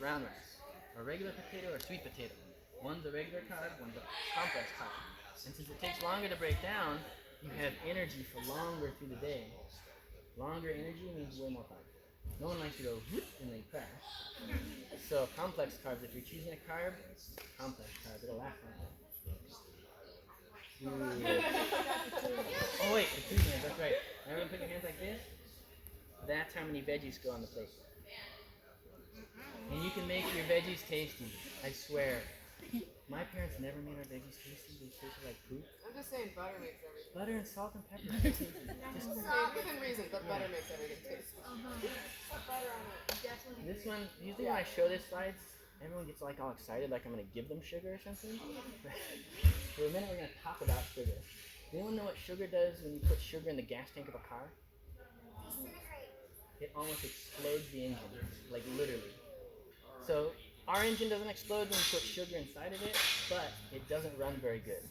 brown rice, a regular potato or sweet potato. One's a regular carb, one's a complex carb. And since it takes longer to break down, you have energy for longer through the day. Longer energy means way more fun. No one likes to go whoop and then crash. So complex carbs, if you're choosing a carb, complex carb, it'll last longer. Oh wait, the two hands, that's right. Everyone put your hands like this. That's how many veggies go on the plate. And you can make your veggies tasty, I swear. My parents never made our veggies tasty, they tasted like poop. I'm just saying butter makes everything. Butter and salt and pepper are tasty. Just within reason, but butter makes everything tasty. Put butter on it. Definitely. This one, usually when I show this slides, everyone gets like all excited, like I'm gonna give them sugar or something. For a minute, we're gonna talk about sugar. Does anyone know what sugar does when you put sugar in the gas tank of a car? It almost explodes the engine, like literally. So our engine doesn't explode when we put sugar inside of it, but it doesn't run very good.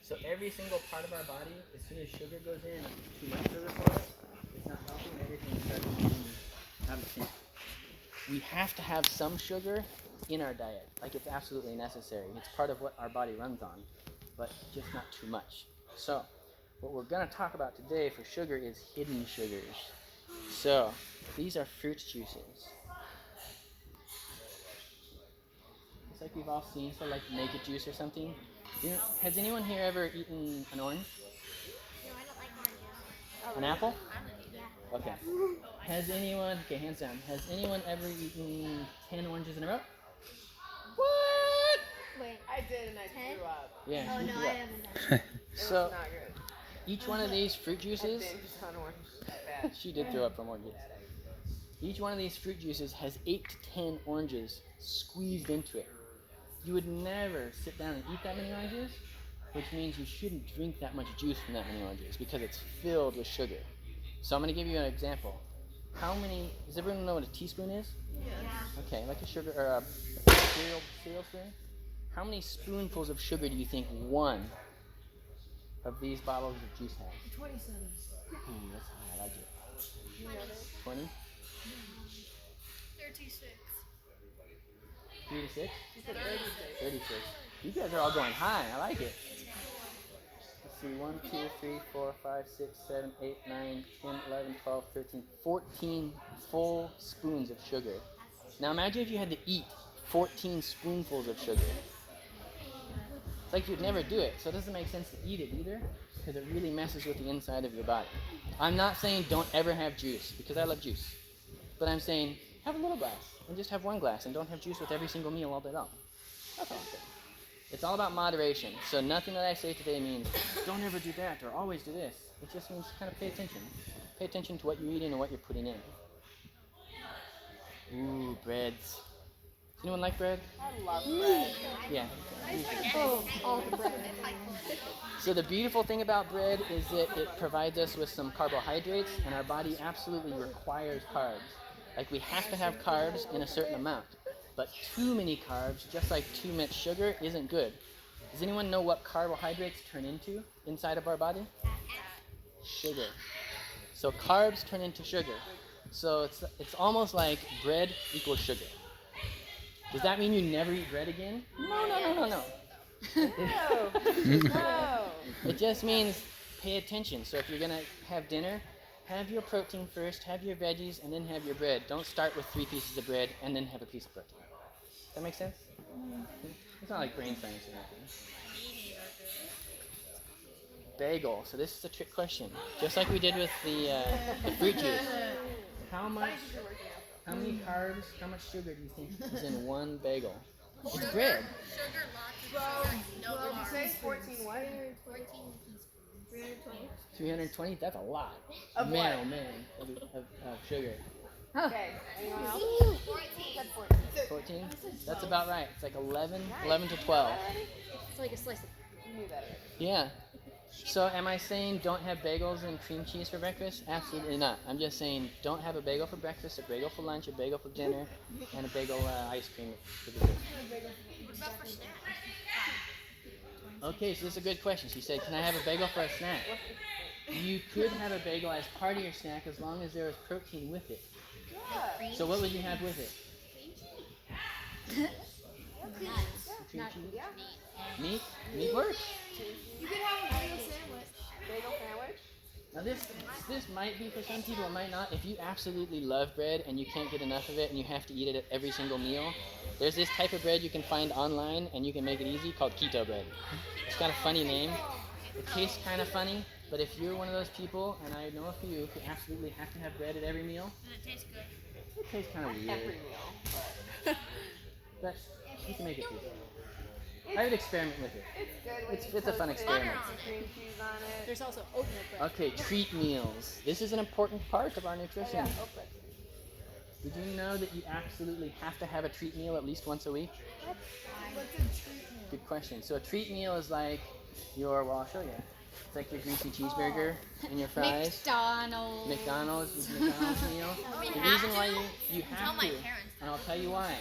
So every single part of our body, as soon as sugar goes in, too much sugar for us, it's not helping, everything starts moving out of sync. We have to have some sugar in our diet, like it's absolutely necessary. It's part of what our body runs on, but just not too much. So what we're going to talk about today for sugar is hidden sugars. So these are fruit juices. It's like we've all seen, so like naked juice or something. Has anyone here ever eaten an orange? No, I don't like oranges. An apple? Yeah. Okay. Has anyone, okay, hands down, has anyone ever eaten 10 oranges in a row? What? Wait. I did and I 10? threw up. Yeah. Oh you no, threw I up. haven't done it. It So was not good. each one of these fruit I juices, binged on orange. Bad. she did throw up from oranges. Each one of these fruit juices has 8 to 10 oranges squeezed into it. You would never sit down and eat that many oranges, which means you shouldn't drink that much juice from that many oranges because it's filled with sugar. So I'm going to give you an example. Does everyone know what a teaspoon is? Yeah. Okay, like a sugar or a cereal spoon. How many spoonfuls of sugar do you think one of these bottles of juice has? 27. That's high. I like it. 20? 36. 3 to 6? 36. 36. You guys are all going high. I like it. Let's see. 1, 2, 3, 4, 5, 6, 7, 8, 9, 10, 11, 12, 13, 14 full spoons of sugar. Now imagine if you had to eat 14 spoonfuls of sugar. It's like you'd never do it. So it doesn't make sense to eat it either because it really messes with the inside of your body. I'm not saying don't ever have juice because I love juice. But I'm saying have a little glass and just have one glass and don't have juice with every single meal all day long. That's all I'm saying. It's all about moderation. So nothing that I say today means don't ever do that or always do this. It just means kind of pay attention. Pay attention to what you're eating and what you're putting in. Ooh, breads. Does anyone like bread? I love bread. Yeah. All the bread. So the beautiful thing about bread is that it provides us with some carbohydrates, and our body absolutely requires carbs. Like we have to have carbs in a certain amount. But too many carbs, just like too much sugar, isn't good. Does anyone know what carbohydrates turn into inside of our body? Sugar. So carbs turn into sugar. So it's almost like bread equals sugar. Does that mean you never eat bread again? No. No. It just means pay attention. So if you're going to have dinner, have your protein first, have your veggies, and then have your bread. Don't start with 3 pieces of bread and then have a piece of protein. Does that make sense? It's not like brain science or nothing. Bagel. So this is a trick question. Just like we did with the fruit juice. How many carbs, how much sugar do you think is in one bagel? It's bread. Sugar, lots of sugar, no Well, you say carbs. 14 what? 14 teaspoons. 320. 320? That's a lot. Of man, what? oh man, of sugar. Okay. Anyone else? 14. Said 14. 14? That's about right. It's like 11 to 12. It's like a slice of You knew that. Yeah. So am I saying don't have bagels and cream cheese for breakfast? Absolutely not. I'm just saying don't have a bagel for breakfast, a bagel for lunch, a bagel for dinner, and a bagel ice cream for dessert. What about for snacks? Okay, so this is a good question. She said, can I have a bagel for a snack? You could have a bagel as part of your snack as long as there is protein with it. Yeah. So what would you have with it? Cream cheese. Meat works. You could have a bagel sandwich. Bagel sandwich. Now this might be for some people, it might not. If you absolutely love bread and you can't get enough of it and you have to eat it at every single meal, there's this type of bread you can find online and you can make it easy called keto bread. It's got a funny name. It tastes kind of funny, but if you're one of those people, and I know a few who absolutely have to have bread at every meal, And it tastes good. it tastes kind of weird. Every meal. But you can make it too. I would experiment with it. It's good when It's you a fun toast it, experiment. put some cream cheese on it. There's also oatmeal bread. Okay, treat meals. This is an important part of our nutrition. Yeah, open. Did you know that you absolutely have to have a treat meal at least once a week? What's a treat meal? Good question. So a treat meal is like well, I'll show you. It's like your greasy cheeseburger and your fries. McDonald's. McDonald's is McDonald's meal. We The have reason why to? you Tell have my to, parents and I'll tell you why.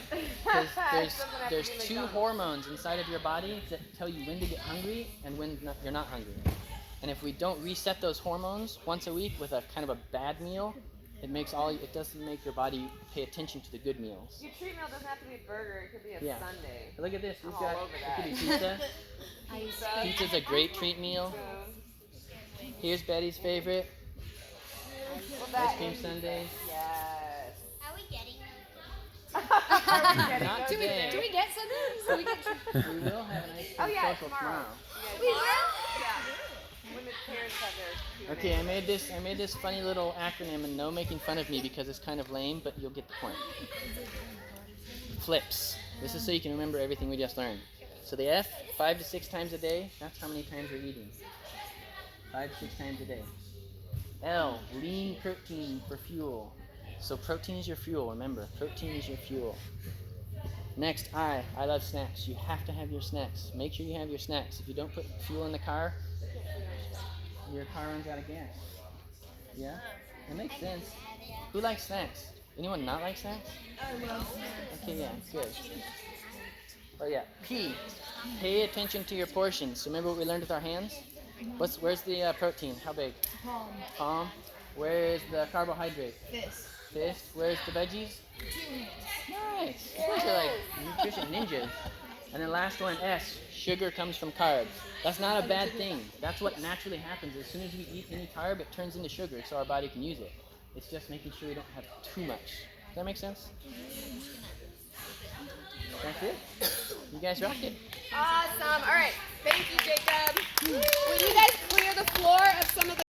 Because there's two hormones inside of your body that tell you when to get hungry and when you're not hungry. And if we don't reset those hormones once a week with a kind of a bad meal, it doesn't make your body pay attention to the good meals. Your treat meal doesn't have to be a burger. It could be a Yeah. sundae. Look at this. We've I'm got all over it could be that. pizza. Ice. Pizza's a great treat meal. Spoon. Here's Betty's favorite. Well, Ice that cream is- sundaes. Yes. Are we getting Not do we today. get something? So we can We will have an ice Oh cream yeah, social tomorrow. We will? Yeah. When the parents have their Q&A. Okay, I made this funny little acronym, and no making fun of me because it's kind of lame, but you'll get the point. FLIPS. This is so you can remember everything we just learned. So the F, 5 to 6 times a day, that's how many times we're eating. 5 to 6 times a day. L, lean protein for fuel. So protein is your fuel, remember. Protein is your fuel. Next, I love snacks. You have to have your snacks. Make sure you have your snacks. If you don't put fuel in the car, your car runs out of gas. Yeah? It makes sense. Who likes snacks? Anyone not like snacks? Okay, yeah, good. Oh yeah, P. Pay attention to your portions. So remember what we learned with our hands? Where's the protein? How big? Palm. Where's the carbohydrate? Fist. Where's the veggies? Nice. You guys are like nutrition ninjas. And then last one, S. Sugar comes from carbs. That's not a bad thing. That's what naturally happens. As soon as we eat any carb, it turns into sugar so our body can use it. It's just making sure we don't have too much. Does that make sense? That's it. You guys rocked it. Awesome. All right. Thank you, Jacob. Will you guys clear the floor of some of the